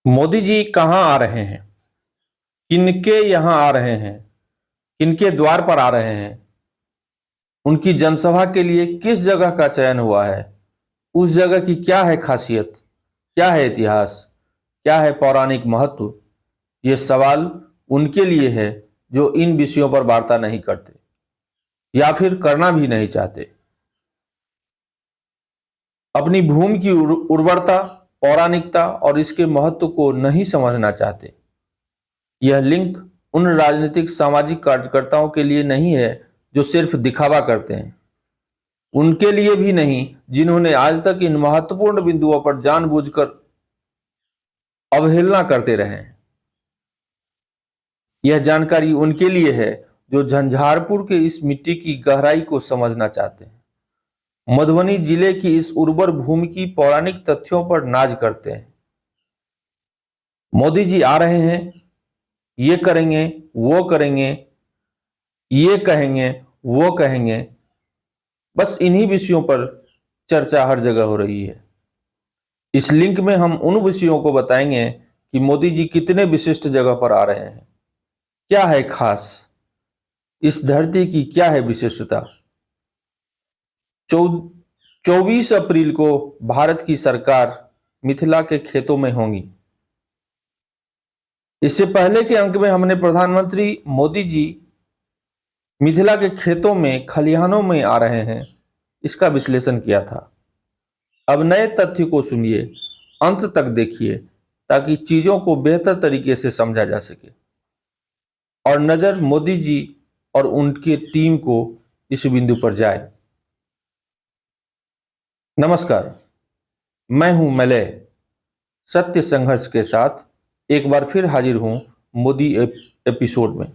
मोदी जी कहाँ आ रहे हैं? किनके यहाँ आ रहे हैं? किनके द्वार पर आ रहे हैं? उनकी जनसभा के लिए किस जगह का चयन हुआ है? उस जगह की क्या है खासियत? क्या है इतिहास? क्या है पौराणिक महत्व? ये सवाल उनके लिए है जो इन विषयों पर वार्ता नहीं करते या फिर करना भी नहीं चाहते। अपनी भूमि की उर्वरता, पौराणिकता और इसके महत्व को नहीं समझना चाहते। यह लिंक उन राजनीतिक सामाजिक कार्यकर्ताओं के लिए नहीं है जो सिर्फ दिखावा करते हैं, उनके लिए भी नहीं जिन्होंने आज तक इन महत्वपूर्ण बिंदुओं पर जानबूझकर अवहेलना करते रहे हैं। यह जानकारी उनके लिए है जो झंझारपुर के इस मिट्टी की गहराई को समझना चाहते हैं, मधुबनी जिले की इस उर्वर भूमि की पौराणिक तथ्यों पर नाज करते हैं। मोदी जी आ रहे हैं, ये करेंगे, वो करेंगे, ये कहेंगे, वो कहेंगे, बस इन्हीं विषयों पर चर्चा हर जगह हो रही है। इस लिंक में हम उन विषयों को बताएंगे कि मोदी जी कितने विशिष्ट जगह पर आ रहे हैं, क्या है खास, इस धरती की क्या है विशिष्टता। 24 अप्रैल को भारत की सरकार मिथिला के खेतों में होंगी। इससे पहले के अंक में हमने प्रधानमंत्री मोदी जी मिथिला के खेतों में, खलिहानों में आ रहे हैं, इसका विश्लेषण किया था। अब नए तथ्य को सुनिए, अंत तक देखिए ताकि चीजों को बेहतर तरीके से समझा जा सके और नजर मोदी जी और उनकी टीम को इस बिंदु पर जाए। नमस्कार, मैं हूं मलय, सत्य संघर्ष के साथ एक बार फिर हाजिर हूं मोदी एपिसोड में।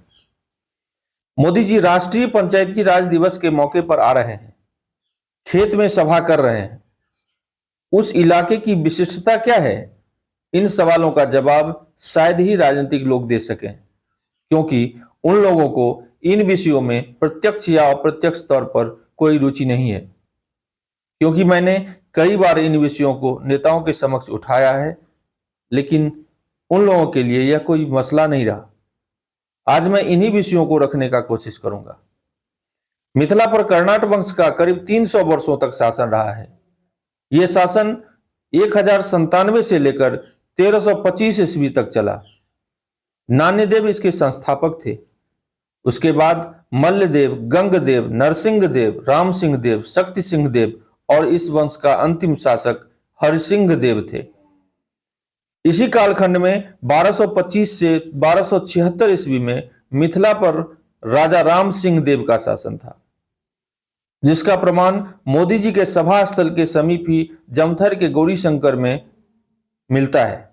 मोदी जी राष्ट्रीय पंचायती राज दिवस के मौके पर आ रहे हैं, खेत में सभा कर रहे हैं। उस इलाके की विशिष्टता क्या है? इन सवालों का जवाब शायद ही राजनीतिक लोग दे सकें, क्योंकि उन लोगों को इन विषयों में प्रत्यक्ष या अप्रत्यक्ष तौर पर कोई रुचि नहीं है। क्योंकि मैंने कई बार इन विषयों को नेताओं के समक्ष उठाया है, लेकिन उन लोगों के लिए यह कोई मसला नहीं रहा। आज मैं इन्हीं विषयों को रखने का कोशिश करूंगा। मिथिला पर कर्नाट वंश का करीब 300 वर्षों तक शासन रहा है। यह शासन 1097 से लेकर 1325 ईस्वी तक चला। नान्यदेव इसके संस्थापक थे। उसके बाद मल्लदेव, गंगदेव, नरसिंह देव, राम सिंह देव, शक्ति सिंह देव और इस वंश का अंतिम शासक हरिसिंह देव थे। इसी कालखंड में 1225 से 1276 ईस्वी में मिथिला पर राजा राम सिंह देव का शासन था, जिसका प्रमाण मोदी जी के सभा स्थल के समीप ही जमथर के गौरी शंकर में मिलता है।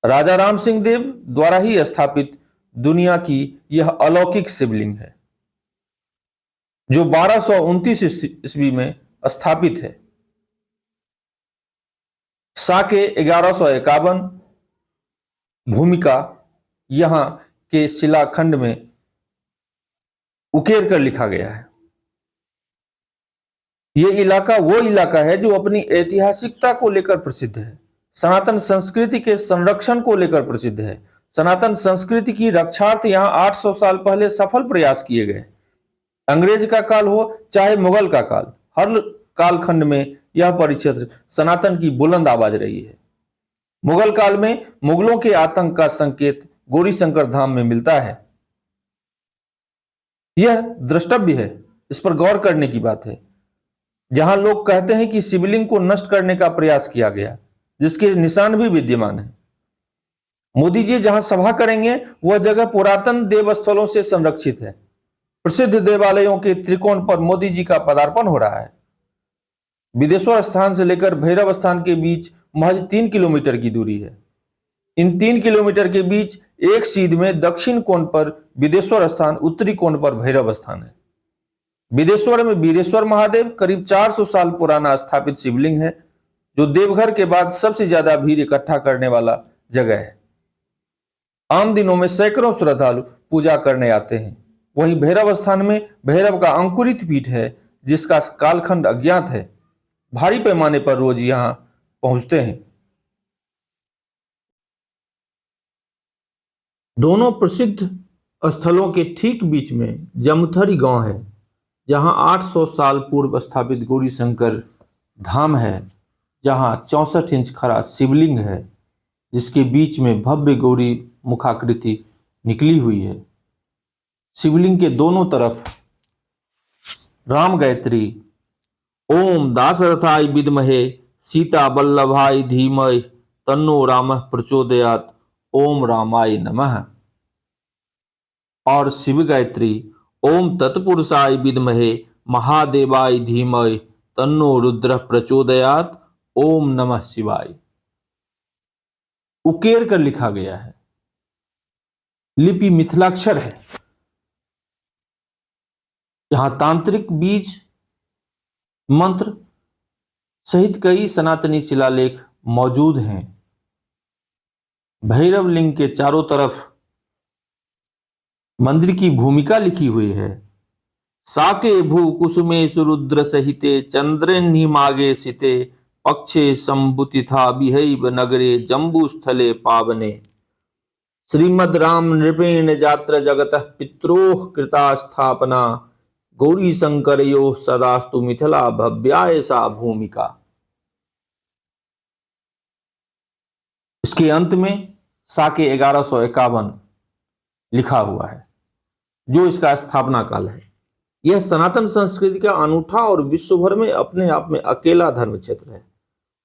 राजा राम सिंह देव द्वारा ही स्थापित दुनिया की यह अलौकिक शिवलिंग है, जो 1229 ईस्वी में स्थापित है। साके 1151 भूमिका यहां के शिलाखंड में उकेर कर लिखा गया है। यह इलाका वो इलाका है जो अपनी ऐतिहासिकता को लेकर प्रसिद्ध है, सनातन संस्कृति के संरक्षण को लेकर प्रसिद्ध है। सनातन संस्कृति की रक्षार्थ यहां 800 साल पहले सफल प्रयास किए गए। अंग्रेज का काल हो चाहे मुगल का काल, हर कालखंड में यह परिक्षेत्र सनातन की बुलंद आवाज रही है। मुगल काल में मुगलों के आतंक का संकेत गौरी शंकर धाम में मिलता है। यह द्रष्टव्य है, इस पर गौर करने की बात है। जहां लोग कहते हैं कि शिवलिंग को नष्ट करने का प्रयास किया गया, जिसके निशान भी विद्यमान है। मोदी जी जहां सभा करेंगे वह जगह पुरातन देवस्थलों से संरक्षित है। प्रसिद्ध देवालयों के त्रिकोण पर मोदी जी का पदार्पण हो रहा है। बिदेश्वर स्थान से लेकर भैरव स्थान के बीच महज 3 किलोमीटर की दूरी है। इन 3 किलोमीटर के बीच एक सीध में दक्षिण कोण पर बिदेश्वर स्थान, उत्तरी कोण पर भैरव स्थान है। बिदेश्वर में वीरेश्वर महादेव करीब 400 साल पुराना स्थापित शिवलिंग है, जो देवघर के बाद सबसे ज्यादा भीड़ इकट्ठा करने वाला जगह है। आम दिनों में सैकड़ों श्रद्धालु पूजा करने आते हैं। वहीं भैरव स्थान में भैरव का अंकुरित पीठ है, जिसका कालखंड अज्ञात है। भारी पैमाने पर रोज यहां पहुंचते हैं। दोनों प्रसिद्ध स्थलों के ठीक बीच में जमथरी गांव है, जहां 800 साल पूर्व स्थापित गौरी शंकर धाम है, जहां 64 इंच खड़ा शिवलिंग है, जिसके बीच में भव्य गौरी मुखाकृति निकली हुई है। शिवलिंग के दोनों तरफ राम गायत्री, ओम दाशरथाय विद्महे सीता वल्लभाय धीमहि तन्नो रामः प्रचोदयात् ओम रामाय नमः, और शिव गायत्री, ओम तत्पुरुषाय विद्महे महादेवाय धीमहि तन्नो रुद्रः प्रचोदयात् ओम नमः शिवाय। उकेर कर लिखा गया है। लिपि मिथिलाक्षर है। यहां तांत्रिक बीज मंत्र सहित कई सनातनी शिलालेख मौजूद हैं। भैरव लिंग के चारों तरफ मंदिर की भूमिका लिखी हुई है। साके भू कुसुमे सुरुद्र सहिते चंद्रेन्निमागे सिते पक्षे संबुतिथा बिहैव नगरे जम्बू स्थले पावने श्रीमद राम नृपेण जात्र जगतः पित्रोः कृता स्थापना गौरी शंकरयोः सदास्तु मिथिला भव्याय सा भूमिका। इसके अंत में साके 1151 लिखा हुआ है, जो इसका स्थापना काल है। यह सनातन संस्कृति का अनूठा और विश्व भर में अपने आप में अकेला धर्म क्षेत्र है,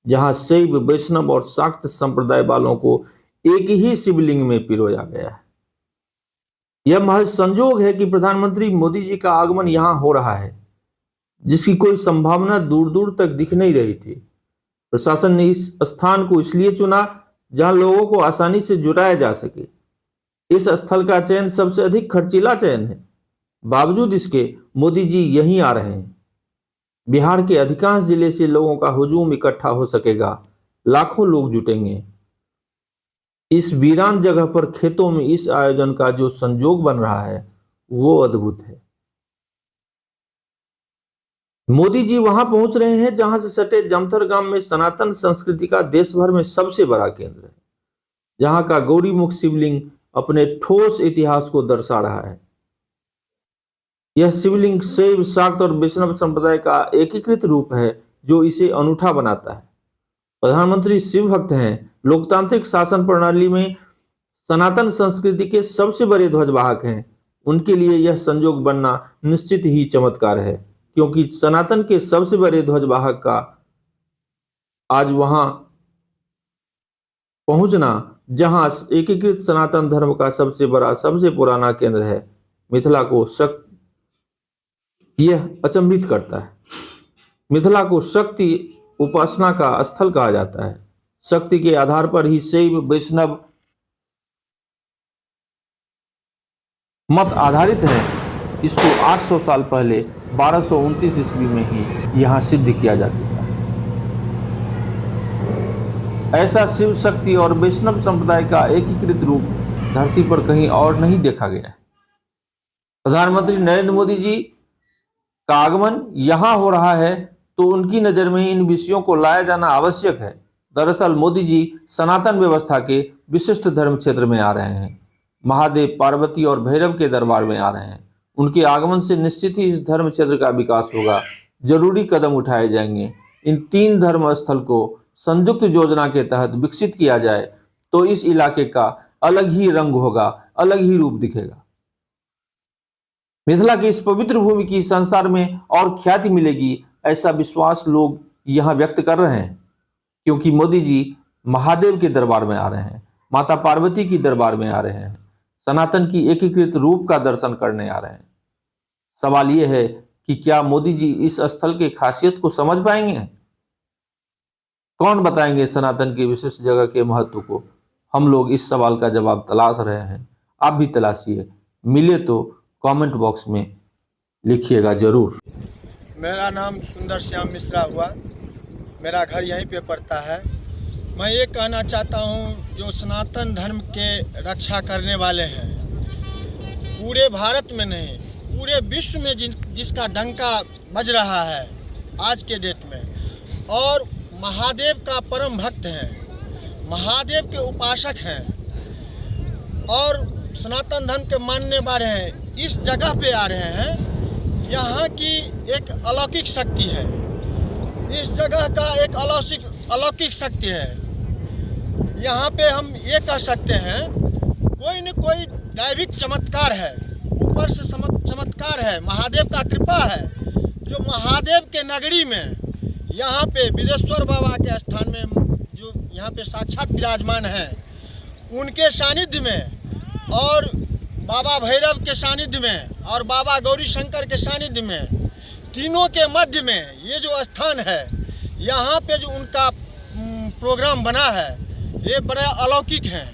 जहां शैव, वैष्णव और शाक्त संप्रदाय वालों को एक ही शिवलिंग में पिरोया गया है। यह महज संजोग है कि प्रधानमंत्री मोदी जी का आगमन यहां हो रहा है, जिसकी कोई संभावना दूर दूर तक दिख नहीं रही थी। प्रशासन ने इस स्थान को इसलिए चुना जहां लोगों को आसानी से जुटाया जा सके। इस स्थल का चयन सबसे अधिक खर्चीला चयन है। बावजूद इसके मोदी जी यहीं आ रहे हैं। बिहार के अधिकांश जिले से लोगों का हुजूम इकट्ठा हो सकेगा। लाखों लोग जुटेंगे। इस वीरान जगह पर खेतों में इस आयोजन का जो संजोग बन रहा है वो अद्भुत है। मोदी जी वहां पहुंच रहे हैं जहां से सटे जमथर गांव में सनातन संस्कृति का देश भर में सबसे बड़ा केंद्र है, जहां का गौरीमुख शिवलिंग अपने ठोस इतिहास को दर्शा रहा है। यह शिवलिंग शैव, शाक्त और वैष्णव संप्रदाय का एकीकृत रूप है, जो इसे अनूठा बनाता है। प्रधानमंत्री शिव भक्त हैं। लोकतांत्रिक शासन प्रणाली में सनातन संस्कृति के सबसे बड़े ध्वजवाहक हैं। उनके लिए यह संजोग बनना निश्चित ही चमत्कार है, क्योंकि सनातन के सबसे बड़े ध्वजवाहक का आज वहां पहुंचना, जहां एकीकृत सनातन धर्म का सबसे बड़ा, सबसे पुराना केंद्र है, मिथिला को यह अचंभित करता है। मिथिला को शक्ति उपासना का स्थल कहा जाता है। शक्ति के आधार पर ही शैव, वैष्णव मत आधारित है। इसको 800 साल पहले 1229 ईस्वी में ही यहां सिद्ध किया जा चुका है। ऐसा शिव शक्ति और वैष्णव संप्रदाय का एकीकृत रूप धरती पर कहीं और नहीं देखा गया है। प्रधानमंत्री नरेंद्र मोदी जी का आगमन यहां हो रहा है, तो उनकी नजर में इन विषयों को लाया जाना आवश्यक है। दरअसल मोदी जी सनातन व्यवस्था के विशिष्ट धर्म क्षेत्र में आ रहे हैं। महादेव, पार्वती और भैरव के दरबार में आ रहे हैं। उनके आगमन से निश्चित ही इस धर्म क्षेत्र का विकास होगा। जरूरी कदम उठाए जाएंगे। इन 3 धर्म स्थल को संयुक्त योजना के तहत विकसित किया जाए तो इस इलाके का अलग ही रंग होगा, अलग ही रूप दिखेगा। मिथिला की इस पवित्र भूमि की संसार में और ख्याति मिलेगी, ऐसा विश्वास लोग यहां व्यक्त कर रहे हैं, क्योंकि मोदी जी महादेव के दरबार में आ रहे हैं, माता पार्वती की दरबार में आ रहे हैं, सनातन की एकीकृत रूप का दर्शन करने आ रहे हैं। सवाल यह है कि क्या मोदी जी इस स्थल की खासियत को समझ पाएंगे? कौन बताएंगे सनातन की विशिष्ट जगह के महत्व को? हम लोग इस सवाल का जवाब तलाश रहे हैं। आप भी तलाशिए। मिले तो कमेंट बॉक्स में लिखिएगा जरूर। मेरा नाम सुंदर श्याम मिश्रा हुआ। मेरा घर यहीं पे पड़ता है। मैं ये कहना चाहता हूँ, जो सनातन धर्म के रक्षा करने वाले हैं, पूरे भारत में नहीं पूरे विश्व में जिसका डंका बज रहा है आज के डेट में, और महादेव का परम भक्त हैं, महादेव के उपासक हैं, और सनातन धर्म के मानने वाले हैं इस जगह पे आ रहे हैं, यहाँ की एक अलौकिक शक्ति है, इस जगह का एक अलौकिक शक्ति है। यहाँ पे हम ये कह सकते हैं कोई न कोई दैविक चमत्कार है, ऊपर से चमत्कार है, महादेव का कृपा है, जो महादेव के नगरी में यहाँ पे बिदेश्वर बाबा के स्थान में जो यहाँ पे साक्षात विराजमान है, उनके सानिध्य में और बाबा भैरव के सानिध्य में और बाबा गौरी शंकर के सानिध्य में, तीनों के मध्य में ये जो स्थान है, यहाँ पे जो उनका प्रोग्राम बना है, ये बड़ा अलौकिक है,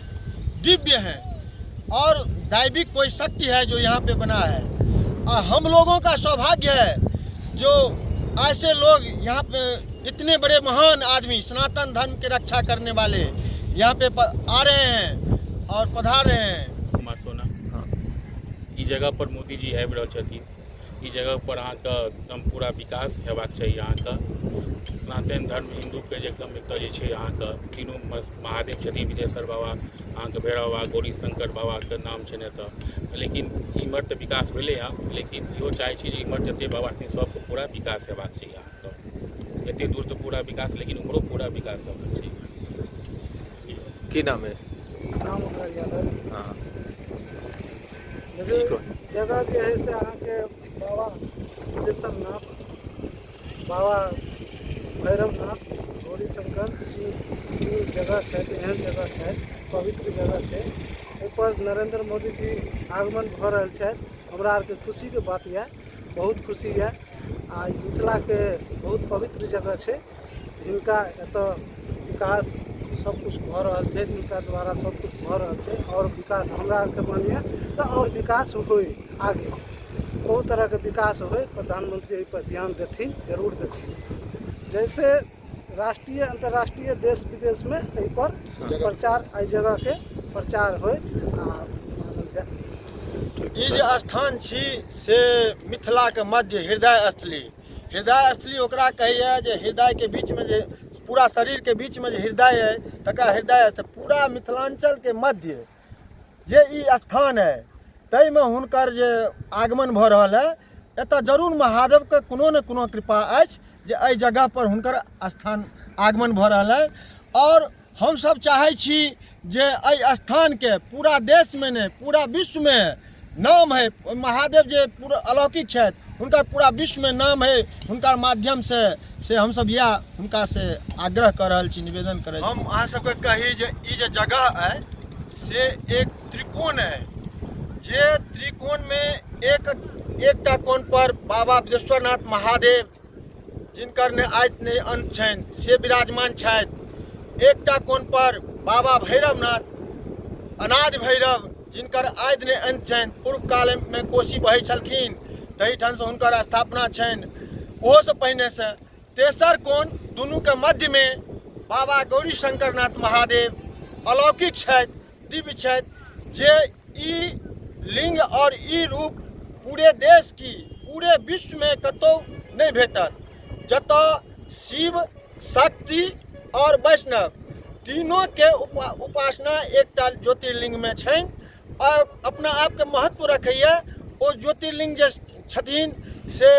दिव्य है और दैविक कोई शक्ति है जो यहाँ पे बना है। और हम लोगों का सौभाग्य है जो ऐसे लोग यहाँ पे इतने बड़े महान आदमी सनातन धर्म की रक्षा करने वाले यहाँ पे आ रहे हैं और पधार रहे हैं। कुमार सोना ई जगह पर मोदी जी आबि रहल छथिन, ई जगह पर अहाँके एकदम पूरा विकास हेबाक चाहिए। अहाँके सनातन धर्म हिंदूके जे एकदम एतऽ जे छै अहाँके तीनों महादेव छथिन, बिदेश्वर बाबा, अहाँके भैरव बाबा, गौरी शंकर बाबाके नाम छनि एतऽ। लेकिन इमहर तऽ विकास भेलै हँ, लेकिन इहो चाहै छी जे इमहर जतेक बाबा छथिन सबके पूरा विकास हेबाक चाहिए। अहाँके एतेक दूर तऽ पूरा विकास, लेकिन उम्हरो पूरा विकास हेबाक चाहिए। की नाम है? नाम ओकर यादव। हाँ, जगह जे है से अहाँ के बाबा बिदेश्वरनाथ, बाबा भैरवनाथ, गौरी शंकर ई जगह छै, एहन जगह छै, पवित्र जगह छै। एहिपर नरेंद्र मोदी जी आगमन भऽ रहल छथि। हमरा आरके खुशीके बात यऽ, बहुत खुशी यऽ। आ मिथिला के बहुत पवित्र जगह छै, जिनका एतऽ विकास सब कुछ भऽ रहल छै, जिनका द्वारा सब कुछ भऽ रहल छै और विकास हमरा आरके मानिए तऽ और विकास होय, आगे बहुत तरह के विकास होय। प्रधानमंत्री एहि पर ध्यान देथिन, जरूर देथिन। जैसे राष्ट्रीय अंतर्राष्ट्रीय देश विदेश में एहि पर प्रचार, एहि जगह के प्रचार होय मानल जाय। ई जे स्थान छी से मिथिला के मध्य हृदय स्थली ओकरा कहैया जे हृदय के बीच में जे पूरा शरीर के बीच में जो हृदय है तकरा हृदय से पूरा मिथिलांचल के मध्य जे ई स्थान है, तै में हुनकर जे आगमन भऽ रहल है। एतऽ जरूर महादेव के कोनो न कोनो कृपा अछि जे एहि जगह पर हुनकर स्थान आगमन भऽ रहल है। और हम सब चाहै छी जे एहि स्थान के पूरा देश में नहीं पूरा विश्व में नाम है। महादेव जे पूरा अलौकिक छथि, हुनकर पूरा विश्व में नाम है। हुनकर माध्यम से हम सब यह हुनका से आग्रह कर रहल छी, निवेदन कर। हम अहाँ सबके कही जे ई जे जगह है से एक त्रिकोण है, जे त्रिकोण में एकटा कोण पर बाबा बिदेश्वरनाथ महादेव जिनकर ने आदि ने अंत छनि से विराजमान छथि। एकटा कोण पर बाबा भैरवनाथ अनादि भैरव जिनकर आदि ने अंत छनि, पूर्व काल में कोशी बहै छलखिन, तही ठाम से हुनकर स्थापना छनि। ओहो से पहिने से तेसर कोण दुनू के मध्य में बाबा गौरी शंकरनाथ महादेव अलौकिक छथि, दिव्य छथि, जे ई लिंग और ई रूप पूरे देश की पूरे विश्व में कतौ नहीं भेटत। जतऽ शिव, शक्ति और वैष्णव तीनों के उपासना एकटा ज्योतिर्लिंग में छनि और अपना आप के महत्व रखैया। ओ ज्योतिर्लिंग जे छथिन से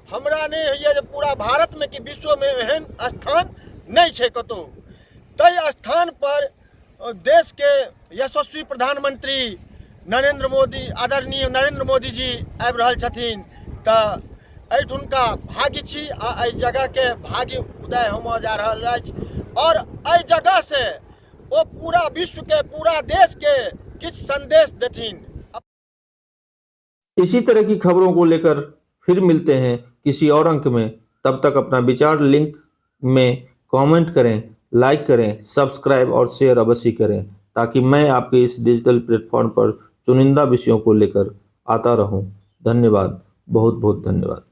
हमरा नहीं होइए जे पूरा भारत में कि विश्व में एहन स्थान नहीं छै कतौ। तै स्थान पर देश के यशस्वी प्रधानमंत्री नरेंद्र मोदी, आदरणीय नरेंद्र मोदी जी आबि रहल छथिन। तऽ एहिठुनका भाग्य छी आ एहि जगह के भाग्य उदय होमऽ जा रहल अछि और एहि जगह से ओ पूरा विश्व के पूरा देश के किछ संदेश देथिन। इसी तरह की खबरों को लेकर फिर मिलते हैं किसी और अंक में। तब तक अपना विचार लिंक में कमेंट करें, लाइक करें, सब्सक्राइब और शेयर अवश्य करें, ताकि मैं आपके इस डिजिटल प्लेटफॉर्म पर चुनिंदा विषयों को लेकर आता रहूं। धन्यवाद, बहुत बहुत धन्यवाद।